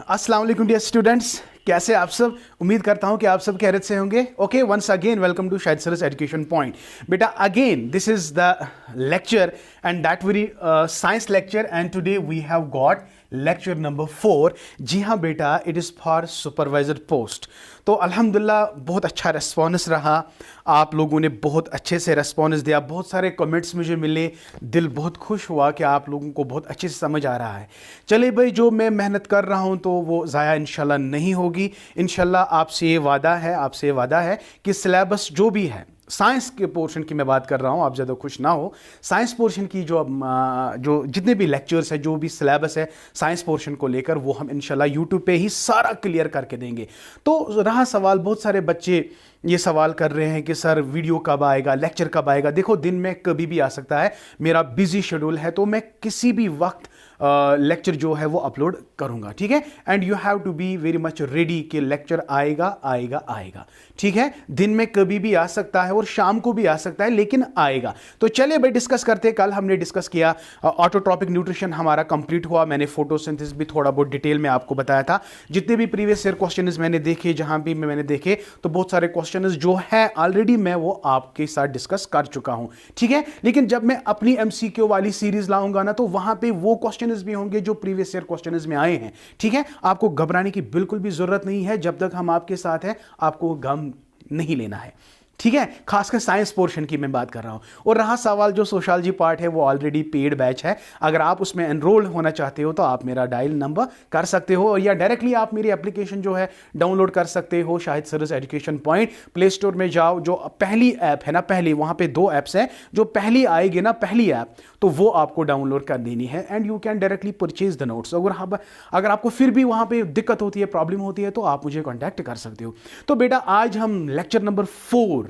अस्सलाम वालेकुम dear students, कैसे आप सब। उम्मीद करता हूं कि आप सब खैरियत से होंगे। Okay, once again welcome to Shahid Saras education point. बेटा again this is the lecture and that very science lecture and today we have got lecture number 4। जी हाँ बेटा, it is for supervisor post. तो अल्हम्दुलिल्लाह बहुत अच्छा रेस्पॉन्स रहा, आप लोगों ने बहुत अच्छे से रेस्पॉन्स दिया, बहुत सारे कमेंट्स मुझे मिले, दिल बहुत खुश हुआ कि आप लोगों को बहुत अच्छे से समझ आ रहा है। चलिए भाई, जो मैं मेहनत कर रहा हूँ तो वो ज़ाया इंशाल्लाह नहीं होगी। इंशाल्लाह आपसे ये वादा है कि सिलेबस जो भी है, साइंस के पोर्शन की मैं बात कर रहा हूँ, आप ज़्यादा खुश ना हो। साइंस पोर्शन की जो जितने भी लेक्चर्स हैं, जो भी सिलेबस है साइंस पोर्शन को लेकर, वो हम इंशाल्लाह यूट्यूब पे ही सारा क्लियर करके देंगे। तो रहा सवाल, बहुत सारे बच्चे ये सवाल कर रहे हैं कि सर वीडियो कब आएगा, लेक्चर कब आएगा। देखो, दिन में कभी भी आ सकता है, मेरा बिजी शेड्यूल है, तो मैं किसी भी वक्त लेक्चर जो है वो अपलोड करूंगा, ठीक है। And you have to be very much ready कि लेक्चर आएगा, ठीक है। दिन में कभी भी आ सकता है और शाम को भी आ सकता है, लेकिन आएगा। तो चलिए भाई डिस्कस करते हैं। कल हमने डिस्कस किया ऑटोट्रॉपिक न्यूट्रिशन, हमारा कंप्लीट हुआ। मैंने फोटोसिंथेसिस भी थोड़ा बहुत डिटेल में आपको बताया था। जितने भी प्रीवियस ईयर क्वेश्चंस मैंने देखे, जहां भी मैंने देखे, तो बहुत सारे क्वेश्चंस जो है ऑलरेडी मैं वो आपके साथ डिस्कस कर चुका हूं, ठीक है। लेकिन जब मैं अपनी एमसीक्यू वाली सीरीज लाऊंगा ना, तो वहां पे वो क्वेश्चन भी होंगे जो प्रीवियस ईयर क्वेश्चंस में आए हैं, ठीक है। आपको घबराने की बिल्कुल भी जरूरत नहीं है, जब तक हम आपके साथ हैं आपको गम नहीं लेना है, ठीक है। खासकर साइंस पोर्शन की मैं बात कर रहा हूं। और रहा सवाल जो सोशियोलॉजी पार्ट है, वो ऑलरेडी पेड बैच है। अगर आप उसमें एनरोल होना चाहते हो तो आप मेरा डायल नंबर कर सकते हो, या डायरेक्टली आप मेरी एप्लीकेशन जो है डाउनलोड कर सकते हो। Shahid Saras education point, play store में जाओ, जो पहली ऐप है ना, पहली, वहां पे 2 ऐप्स हैं, जो पहली आएगी ना, पहली ऐप, तो वो आपको डाउनलोड कर देनी है and you can directly purchase the notes. अगर आपको फिर भी वहां पे दिक्कत होती है, प्रॉब्लम होती है, तो आप मुझे कॉन्टैक्ट कर सकते हो। तो बेटा आज हम lecture number 4,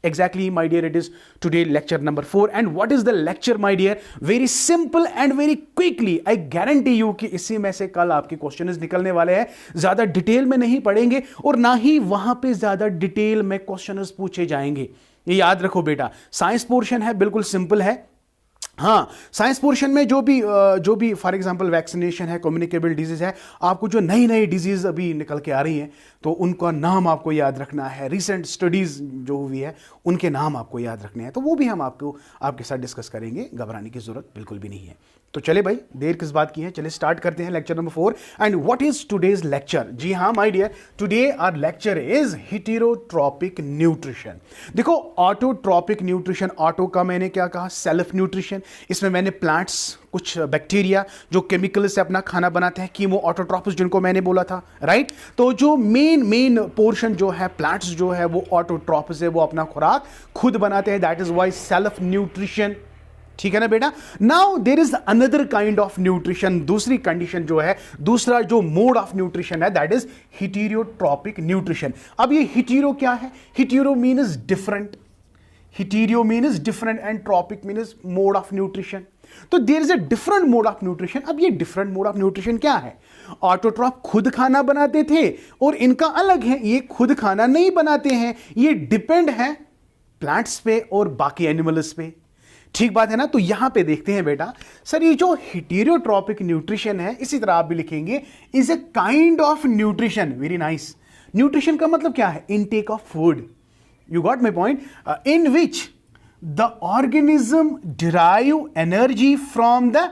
exactly my dear, it is today lecture number 4 and what is the lecture my dear, very simple and very quickly I guarantee you कि इसी में से कल आपके क्वेश्चंस निकलने वाले हैं। ज्यादा डिटेल में नहीं पढ़ेंगे और ना ही वहां पे ज्यादा डिटेल में क्वेश्चंस पूछे जाएंगे, ये याद रखो बेटा। साइंस पोर्शन है, बिल्कुल सिंपल है। हाँ, साइंस पोर्शन में जो भी फॉर एग्जांपल वैक्सीनेशन है, कम्युनिकेबल डिजीज है, आपको जो नई नई डिजीज अभी निकल के आ रही हैं, तो उनका नाम आपको याद रखना है। रिसेंट स्टडीज जो हुई है उनके नाम आपको याद रखने हैं, तो वो भी हम आपके साथ डिस्कस करेंगे। घबराने की जरूरत बिल्कुल भी नहीं है। तो चले भाई, देर किस बात की है, चले स्टार्ट करते हैं lecture number 4। And what is today's lecture? जी हाँ my dear, today our lecture is heterotrophic nutrition. देखो, ऑटोट्रॉपिक न्यूट्रिशन, ऑटो का मैंने क्या कहा, सेल्फ न्यूट्रिशन। इसमें मैंने प्लांट्स, कुछ बैक्टीरिया जो केमिकल से अपना खाना बनाते हैं, कीमो ऑटोट्रॉपिस जिनको मैंने बोला था, राइट। तो जो मेन पोर्शन जो है, प्लांट्स जो है वो ऑटोट्रॉपिस है, वो अपना खुराक खुद बनाते हैं, that is why self nutrition, ठीक है ना बेटा। Now there is another kind of nutrition, दूसरी कंडीशन जो है, दूसरा जो मोड ऑफ न्यूट्रिशन है, दैट इज हेटेरोट्रॉपिक न्यूट्रिशन। अब ये हेटेरो क्या है? Hetero means different, hetero means different and trophic means mode of nutrition. तो there is a different mode of nutrition. अब ये डिफरेंट मोड ऑफ न्यूट्रिशन क्या है? ऑटोट्रॉप खुद खाना बनाते थे और इनका अलग है, ये खुद खाना नहीं बनाते हैं, ये डिपेंड है प्लांट्स पे और बाकी एनिमल्स पे, ठीक बात है ना। तो यहां पे देखते हैं बेटा, सर ये जो हेटेरोट्रॉपिक न्यूट्रिशन है, इसी तरह आप भी लिखेंगे, is a kind of nutrition. Very nice. Nutrition का मतलब क्या है? Intake of food. You got my point? In which the organism derive energy from the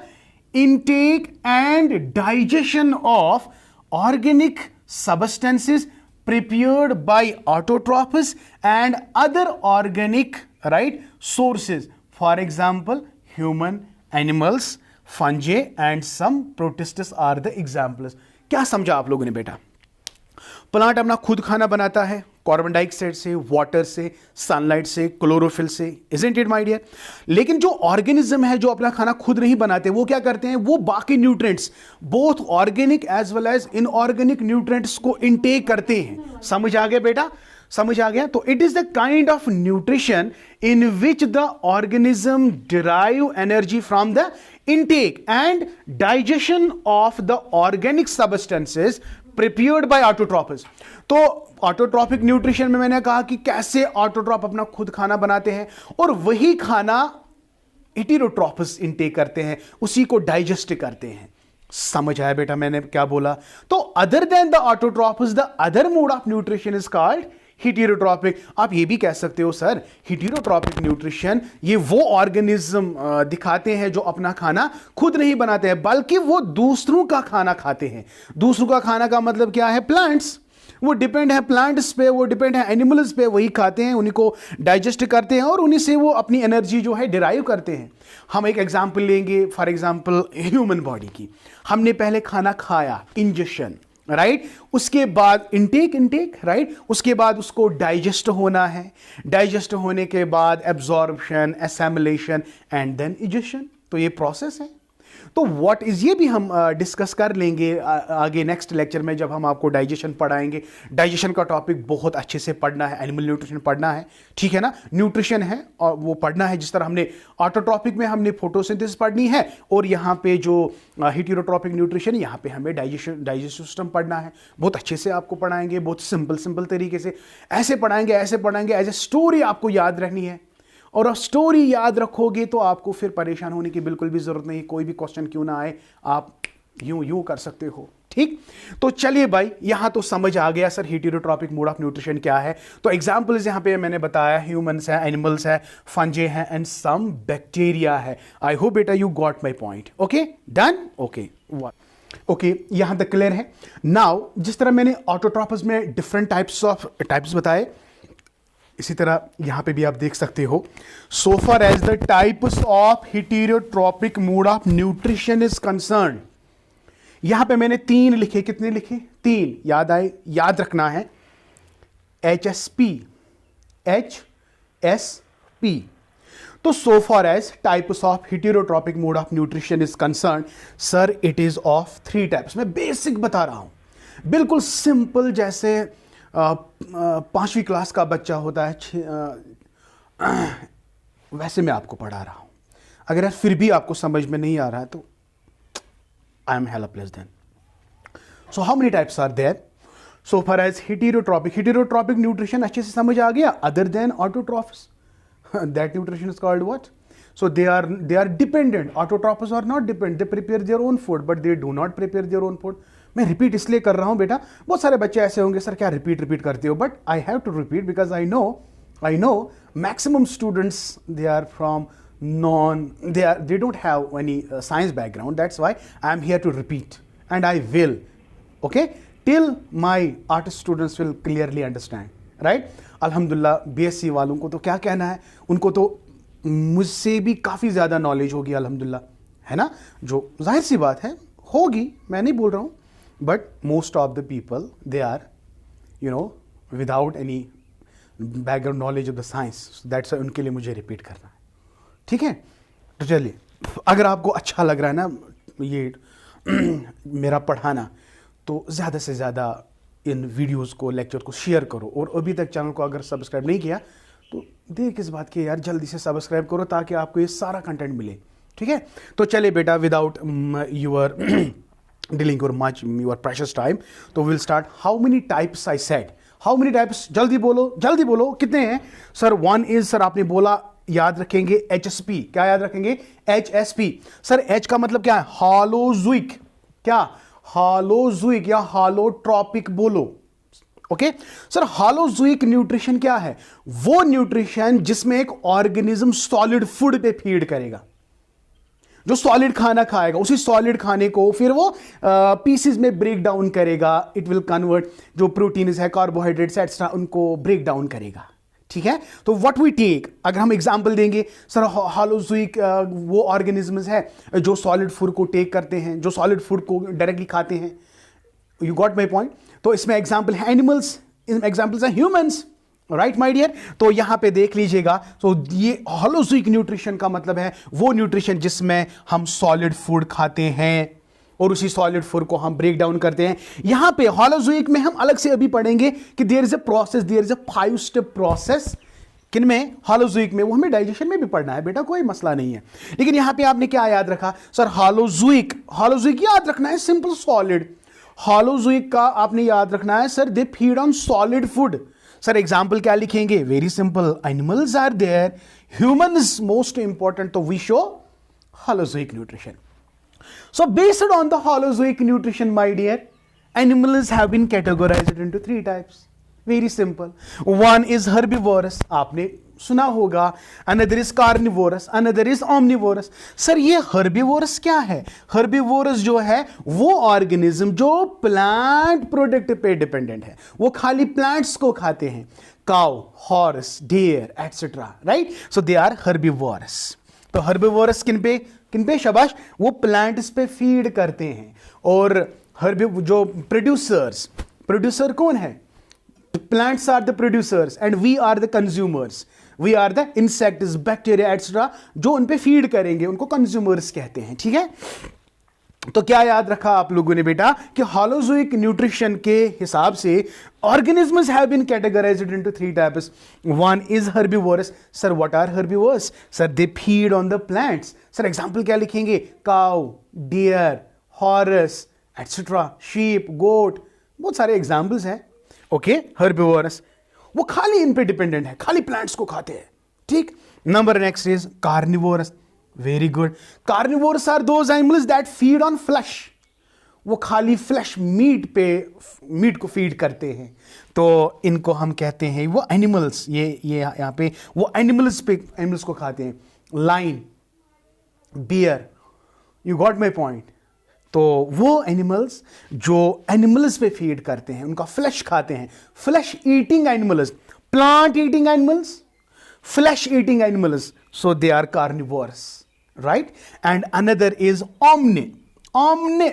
intake and digestion of organic substances prepared by autotrophs and other organic, right, sources. For example, human, animals, fungi and some protists are the examples. क्या समझा आप लोगों ने बेटा? Plant अपना खुद खाना बनाता है, कार्बन डाइऑक्साइड से, वाटर से, सनलाइट से, क्लोरोफिल से, इजंट इट माय डियर। लेकिन जो ऑर्गेनिज्म है जो अपना खाना खुद नहीं बनाते, वो क्या करते हैं? वो बाकी nutrients, both organic as well as inorganic nutrients को इनटेक करते हैं। समझ आ गया बेटा? समझ आ गया? तो it is the kind of nutrition in which the organism derive energy from the intake and digestion of the organic substances prepared by autotrophs। तो ऑटोट्रॉपिक न्यूट्रिशन में मैंने कहा कि कैसे ऑटोट्रॉप अपना खुद खाना बनाते हैं और वही खाना हेटेरोट्रॉपस इनटेक करते हैं, उसी को डाइजेस्ट करते हैं। समझ आया बेटा मैंने क्या बोला? तो other than the autotrophs the other mode of nutrition is called heterotrophic. आप ये भी कह सकते हो सर हेटेरोट्रॉपिक न्यूट्रिशन ये वो ऑर्गेनिज्म दिखाते हैं जो अपना खाना खुद नहीं बनाते हैं बल्कि वो दूसरों का खाना खाते हैं। दूसरों का खाना का मतलब क्या है? प्लांट्स। वो डिपेंड है प्लांट्स पे, वो डिपेंड है एनिमल्स पे, वही खाते हैं, उन्हीं को डाइजेस्ट करते हैं और उन्हीं से वो अपनी एनर्जी जो है डिराइव करते हैं। हम एक एग्जांपल लेंगे, फॉर एग्जांपल ह्यूमन बॉडी की। हमने पहले खाना खाया, इंजेक्शन, राइट, उसके बाद इंटेक राइट, उसके बाद उसको डाइजेस्ट होना है, डाइजेस्ट होने के बाद absorption, assimilation and then egestion. तो ये प्रोसेस है। तो व्हाट इज, ये भी हम डिस्कस कर लेंगे आगे नेक्स्ट लेक्चर में जब हम आपको डाइजेशन पढ़ाएंगे। डाइजेशन का टॉपिक बहुत अच्छे से पढ़ना है, एनिमल न्यूट्रिशन पढ़ना है, ठीक है ना। न्यूट्रिशन है और वो पढ़ना है जिस तरह हमने ऑटोट्रॉपिक में हमने फोटोसिंथेसिस पढ़नी है और यहाँ पे जो हेटेरोट्रॉपिक न्यूट्रिशन यहाँ पे हमें डाइजेस्टिव सिस्टम पढ़ना है। बहुत अच्छे से आपको पढ़ाएंगे, बहुत सिंपल तरीके से ऐसे पढ़ाएंगे एज ए स्टोरी आपको याद रखनी है। और स्टोरी याद रखोगे तो आपको फिर परेशान होने की बिल्कुल भी जरूरत नहीं। कोई भी क्वेश्चन क्यों ना आए आप यूं कर सकते हो, ठीक। तो चलिए भाई, यहां तो समझ आ गया sir heterotrophic mode of nutrition क्या है। तो एग्जांपल्स यहां पे मैंने बताया, ह्यूमंस है, एनिमल्स है, फंजे है एंड सम बैक्टीरिया है। आई होप बेटा you got my point. Okay, done. Okay, यहां तक क्लियर है। नाउ जिस तरह मैंने ऑटोट्रॉफस में डिफरेंट टाइप्स बताए, इसी तरह यहां पे भी आप देख सकते हो। So far as the types of heterotrophic mode of nutrition is concern, यहां पे मैंने 3 लिखे। कितने लिखे? 3। याद रखना है। HSP। तो so far as types of heterotrophic mode of nutrition is concern, sir it is of 3 types. मैं बेसिक बता रहा हूं, बिल्कुल सिंपल, जैसे 5वीं क्लास का बच्चा होता है, वैसे मैं आपको पढ़ा रहा हूं। अगर फिर भी आपको समझ में नहीं आ रहा है तो I am helpless then. So how many types are there? So far as heterotrophic nutrition अच्छे से समझ आ गया। Other than autotrophs, that nutrition is called what? So they are dependent. Autotrophs are not dependent. They prepare their own food, but they do not prepare their own food. मैं repeat इसलिए कर रहा हूं बेटा, बहुत सारे बच्चे ऐसे होंगे सर क्या रिपीट करते हो, but I have to repeat because I know maximum students they are from they don't have any science background. That's why I am here to repeat, and I will, okay, till my artist students will clearly understand, right? अल्हम्दुलिल्लाह BSc वालों को तो क्या कहना है, उनको तो मुझसे भी काफ़ी ज़्यादा नॉलेज होगी अल्हम्दुलिल्लाह, है ना, जो जाहिर सी बात है होगी, मैं नहीं बोल रहा हूँ, but most of the people they are without any background knowledge of the science, that's उनके लिए मुझे रिपीट करना है, ठीक है। तो चलिए, अगर आपको अच्छा लग रहा है ना ये मेरा पढ़ाना, तो ज़्यादा से ज़्यादा इन वीडियोस को, लेक्चर को शेयर करो, और अभी तक चैनल को अगर सब्सक्राइब नहीं किया तो देर किस बात की यार, जल्दी से सब्सक्राइब करो ताकि आपको ये सारा कंटेंट मिले, ठीक है। तो चलिए बेटा, without your dealing your much your precious time, तो will start. How many types I said, how many types, जल्दी बोलो कितने हैं सर? 1 इज, सर आपने बोला याद रखेंगे HSP, क्या याद रखेंगे? HSP। सर H का मतलब क्या है? हालोजुइक, क्या? हालोजुइक या हालोट्रॉपिक बोलो, ओके सर। हालोजुइक न्यूट्रिशन क्या है? वो न्यूट्रिशन जिसमें एक ऑर्गेनिज्म सॉलिड फूड पे फीड करेगा, जो सॉलिड खाना खाएगा, उसी सॉलिड खाने को फिर वो पीसेस में ब्रेक डाउन करेगा। इट विल कन्वर्ट, जो प्रोटीन्स है, कार्बोहाइड्रेट्स एक्स्ट्रा, उनको ब्रेक डाउन करेगा, ठीक है। तो व्हाट वी टेक, अगर हम एग्जांपल देंगे सर, हालोजुइक वो ऑर्गेनिजम्स है जो सॉलिड फूड को टेक करते हैं, जो सॉलिड फूड को डायरेक्टली खाते हैं। You got my point? तो इसमें एग्जाम्पल है एनिमल्स, एग्जाम्पल्स है ह्यूमंस, राइट माय डियर। तो यहां पे देख लीजिएगा, तो ये हालोजुइक न्यूट्रिशन का मतलब है वो न्यूट्रिशन जिसमें हम सॉलिड फूड खाते हैं और उसी सॉलिड फूड को हम ब्रेक डाउन करते हैं। यहां पे हालोजुइक में हम अलग से अभी पढ़ेंगे कि there is a process, there is a 5 step process. किनमें? हालोजुइक में। वो हमें डाइजेशन में भी पढ़ना है बेटा, कोई मसला नहीं है। लेकिन यहां पे आपने क्या याद रखा सर? हालोजुइक याद रखना है, सिंपल सॉलिड। हालोजुइक का आपने याद रखना है sir, they feed on solid food. Sir example क्या लिखेंगे? Very simple, animals are there, humans most important, तो we show holozoic nutrition. So based on the Holozoic nutrition, my dear, animals have been categorized into 3 types. Very simple. One is herbivorous, आपने सुना होगा. Another is carnivorous, another is omnivorous. Sir ये herbivorous क्या है? Herbivorous जो है वो organism जो प्लांट प्रोडक्ट पे डिपेंडेंट है, वो खाली प्लांट्स को खाते हैं. Cow, horse, deer etcetera, right? So they are herbivorous. तो herbivorous किन पे शाबाश, वो प्लांट्स पे फीड करते हैं. और जो प्रोड्यूसर कौन है? Plants are the producers and we are the consumers. We are the insects, bacteria, etc. जो उन पे फीड करेंगे उनको consumers कहते हैं. ठीक है? तो क्या याद रखा आप लोगों ने बेटा कि हॉलोजोइक न्यूट्रिशन के हिसाब से organisms have been categorized into 3 types. One is herbivorous. Sir, what are herbivores? Sir, they feed on the plants. Sir, example क्या लिखेंगे? Cow, deer, horse, etc. Sheep, goat. बहुत सारे examples हैं. ओके, हर्बिवोरस, वो खाली इन पे डिपेंडेंट है, खाली प्लांट्स को खाते हैं. ठीक. Number next is carnivorous. Very good. Carnivorous are those animals that feed on flesh. वो खाली फ्लैश मीट को फीड करते हैं. तो इनको हम कहते हैं वो एनिमल्स. ये यहाँ पे वो एनिमल्स को खाते हैं. Lion, bear. You got my point. तो वो एनिमल्स जो एनिमल्स पे फीड करते हैं, उनका फ्लैश खाते हैं. Flesh eating animals, plant eating animals, flesh eating animals. So they are carnivorous, right? And another is omni. Omni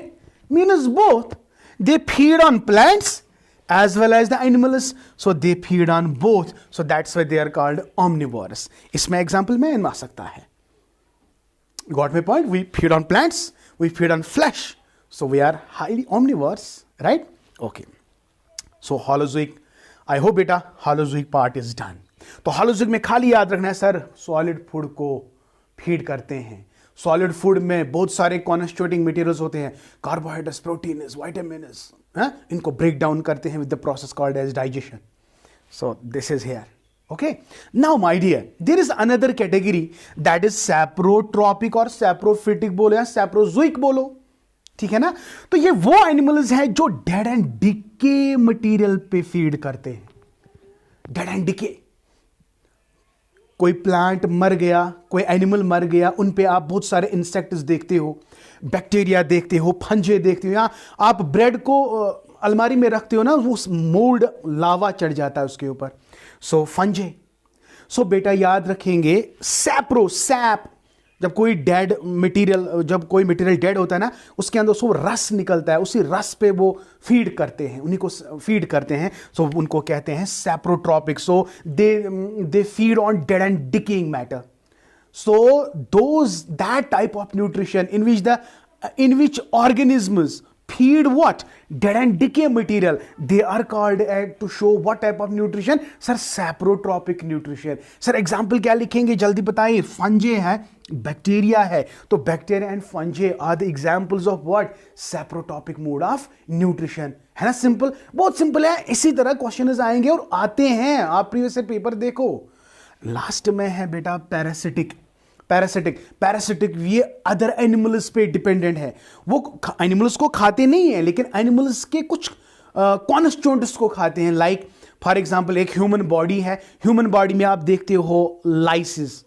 means both. They feed on plants as well as the animals. So they feed on both. So that's why they are called omnivorous. इसमें example में आ सकता है. Got my point? We feed on plants. We feed on flesh, so we are highly omnivores, right? Okay. So Holozoic, I hope beta Holozoic part is done. तो Holozoic में खाली याद रखना है सर, सॉलिड फूड को feed करते हैं. Solid food में बहुत सारे कॉन्स्टिट्यूटिंग मटेरियल्स होते हैं, कार्बोहाइड्रेट्स, प्रोटीन्स, विटामिन्स. इनको ब्रेक डाउन करते हैं with the process called as digestion. So this is here. Okay, now my dear, there is another category that is saprotropic और saprophytic बोलो या saprozoic बोलो. ठीक है ना? तो ये वो एनिमल्स हैं जो डेड एंड डिके मटेरियल पे फीड करते हैं. डेड एंड डिके, कोई प्लांट मर गया, कोई एनिमल मर गया, उन पे आप बहुत सारे इंसेक्ट्स देखते हो, बैक्टीरिया देखते हो, फंजे देखते हो. या आप ब्रेड को अलमारी में रखते हो ना, वो मोल्ड लावा चढ़ जाता है उसके ऊपर. सो फंजे. सो बेटा याद रखेंगे सैप, जब कोई मटेरियल डेड होता है ना, उसके अंदर सो रस निकलता है, उसी रस पे वो फीड करते हैं, उन्हीं को फीड करते हैं. सो उनको कहते हैं saprotrophic. So they feed on dead and decaying matter. So that type of nutrition in which organisms feed what? Dead and decay material. They are called to show what type of nutrition? Sir, saprotropic nutrition. Sir, example क्या लिखेंगे जल्दी बताइए. फंजे है, bacteria है. तो bacteria and fungi are the examples of what? Saprotrophic mode of nutrition. है ना? Simple, बहुत सिंपल है. इसी तरह क्वेश्चंस आएंगे और आते हैं. आप प्रीवियस पेपर देखो. लास्ट में है बेटा पैरासिटिक. ये अदर एनिमल्स पे डिपेंडेंट है. वो एनिमल्स को खाते नहीं है, लेकिन एनिमल्स के कुछ कॉन्स्टिट्यूएंट्स को खाते हैं. लाइक फॉर एग्जांपल एक ह्यूमन बॉडी है. ह्यूमन बॉडी में आप देखते हो लाइसिस,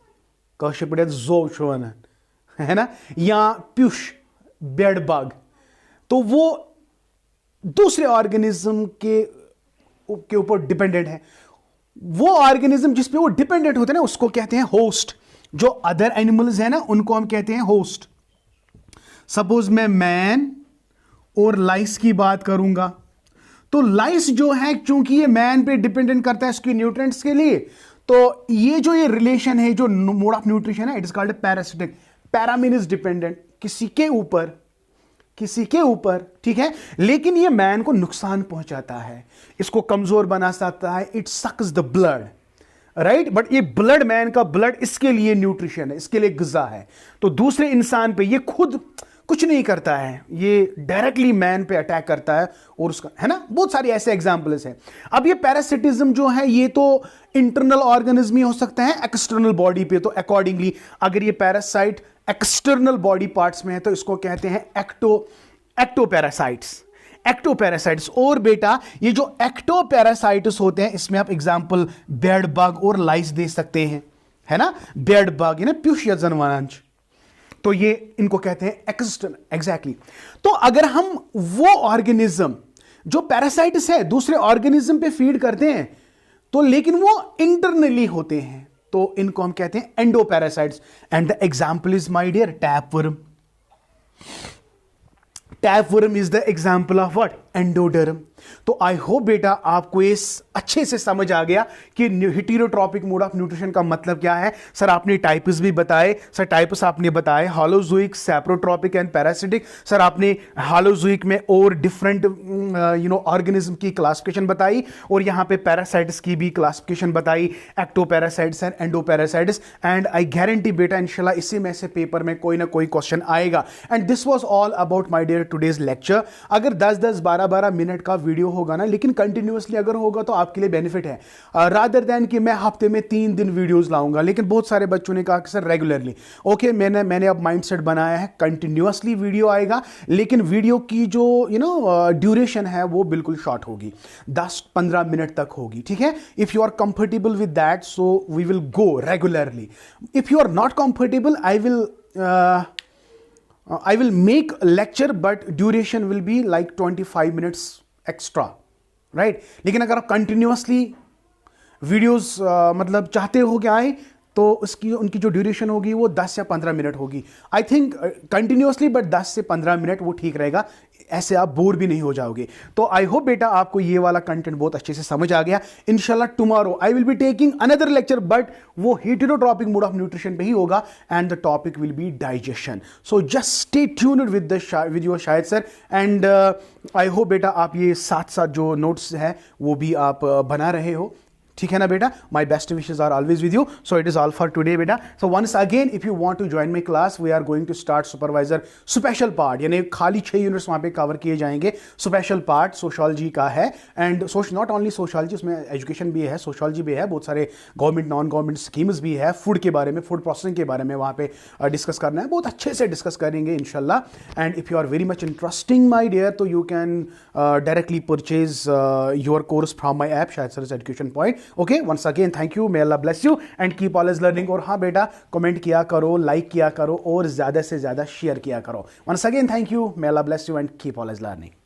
है ना, या प्यूश, बेड बग. तो वो दूसरे ऑर्गेनिज्म के ऊपर डिपेंडेंट है. वो ऑर्गेनिज्म जिस पे वो डिपेंडेंट होते हैं ना, उसको कहते हैं होस्ट. जो अदर एनिमल्स है ना, उनको हम कहते हैं होस्ट. सपोज मैं मैन और लाइस की बात करूंगा, तो लाइस जो है, चूंकि ये मैन पे डिपेंडेंट करता है इसके न्यूट्रिएंट्स के लिए, तो ये रिलेशन है, जो मोड ऑफ न्यूट्रिशन है, it is called parasitic. Para means dependent, किसी के ऊपर. ठीक है? लेकिन ये मैन को नुकसान पहुंचाता है, इसको कमजोर बना सकता है. It sucks the blood, right? But ये ब्लड, मैन का ब्लड इसके लिए न्यूट्रिशन है, इसके लिए ग़िज़ा है. तो दूसरे इंसान पे ये खुद कुछ नहीं करता है, ये डायरेक्टली मैन पे अटैक करता है और उसका, है ना, बहुत सारी ऐसे एग्जांपल्स हैं. अब ये पैरासिटिज्म जो है, ये तो इंटरनल ऑर्गेनिज्म ही हो सकता है, एक्सटर्नल बॉडी पे. तो अकॉर्डिंगली अगर ये पैरासाइट एक्सटर्नल बॉडी पार्ट्स में है तो इसको कहते हैं एक्टोपैरासाइट्स। एक्टोपैरासाइट्स। और बेटा ये जो एक्टोपैरासाइट्स होते हैं इसमें आप एग्जांपल बेड बग और लाइस दे सकते हैं, है ना। बेड बग यानी प्यूश या जनवांश, तो ये इनको कहते हैं एक्सटर्नल। एग्जैक्टली। तो अगर हम वो ऑर्गेनिज्म जो पैरासाइट्स है दूसरे ऑर्गेनिज्म पे फीड करते हैं तो लेकिन वो इंटरनली होते हैं तो इनको हम कहते हैं endoparasites. And the example is my dear tapeworm. Tapeworm is the example of what? Endoderm. तो आई होप बेटा आपको ये अच्छे से समझ आ गया कि हेटेरोट्रॉपिक मोड ऑफ न्यूट्रिशन का मतलब क्या है। सर आपने टाइप्स भी बताए, सर टाइप्स आपने बताए होलोजोइक, सैप्रोट्रॉपिक एंड पैरासिटिक। सर आपने होलोजोइक में और डिफरेंट ऑर्गेनिज्म की क्लासिफिकेशन बताई और यहां पे पैरासाइट्स की भी क्लासिफिकेशन बताई, ectoparasites and endoparasites. And I guarantee बेटा इंशाल्लाह इसी में से पेपर में कोई ना कोई क्वेश्चन आएगा। And this was all about my dear today's lecture. अगर 10-10 12-12 मिनट का वीडियो होगा ना, लेकिन कंटिन्यूअसली अगर होगा तो आपके लिए बेनिफिट है, रादर देन कि मैं हफ्ते में 3 दिन वीडियोस लाऊंगा। लेकिन बहुत सारे बच्चों ने कहा कि सर रेगुलरली। ओके, मैंने अब माइंडसेट बनाया है कंटिन्यूअसली वीडियो आएगा, लेकिन वीडियो की जो ड्यूरेशन है वो बिल्कुल शॉर्ट होगी, 10-15 मिनट तक होगी, ठीक है। If you are comfortable with that so we will go regularly. If you are not comfortable I will make lecture but duration will be like 25 minutes extra, right? लेकिन अगर आप continuously videos मतलब चाहते हो कि आए तो उनकी जो ड्यूरेशन होगी वो 10 या 15 मिनट होगी। आई थिंक कंटिन्यूसली बट 10 से 15 मिनट वो ठीक रहेगा, ऐसे आप बोर भी नहीं हो जाओगे। तो आई होप बेटा आपको ये वाला कंटेंट बहुत अच्छे से समझ आ गया। इंशाल्लाह tomorrow I will be taking another lecture but वो हेटेरोट्रॉपिक मोड ऑफ न्यूट्रिशन पे ही होगा and the topic will be digestion. So just stay tuned with your Shahid sir and I hope बेटा आप ये साथ साथ जो नोट्स है वो भी आप बना रहे हो, ठीक है ना बेटा। My best wishes are always with you. So it is all for today बेटा। So once again if you want to join my class we are going to start supervisor special part, यानी खाली 6 units वहाँ पे cover किए जाएंगे। Special part sociology का है and not only sociology, उसमें एजुकेशन भी है, सोशोलॉजी भी है, बहुत सारे गवर्नमेंट नॉन गवर्नमेंट स्कीम्स भी है, फूड के बारे में, फूड प्रोसेसिंग के बारे में वहाँ पे डिस्कस करना है, बहुत अच्छे से डिस्कस करेंगे इंशाल्लाह। And if you are very much interesting my dear तो you can directly purchase your course from my app Shahid sir education point. Okay, once again thank you, may Allah bless you and keep always learning. और हाँ बेटा comment किया करो, like किया करो और ज़्यादा से ज़्यादा शेयर किया करो। Once again thank you, may Allah bless you and keep always learning.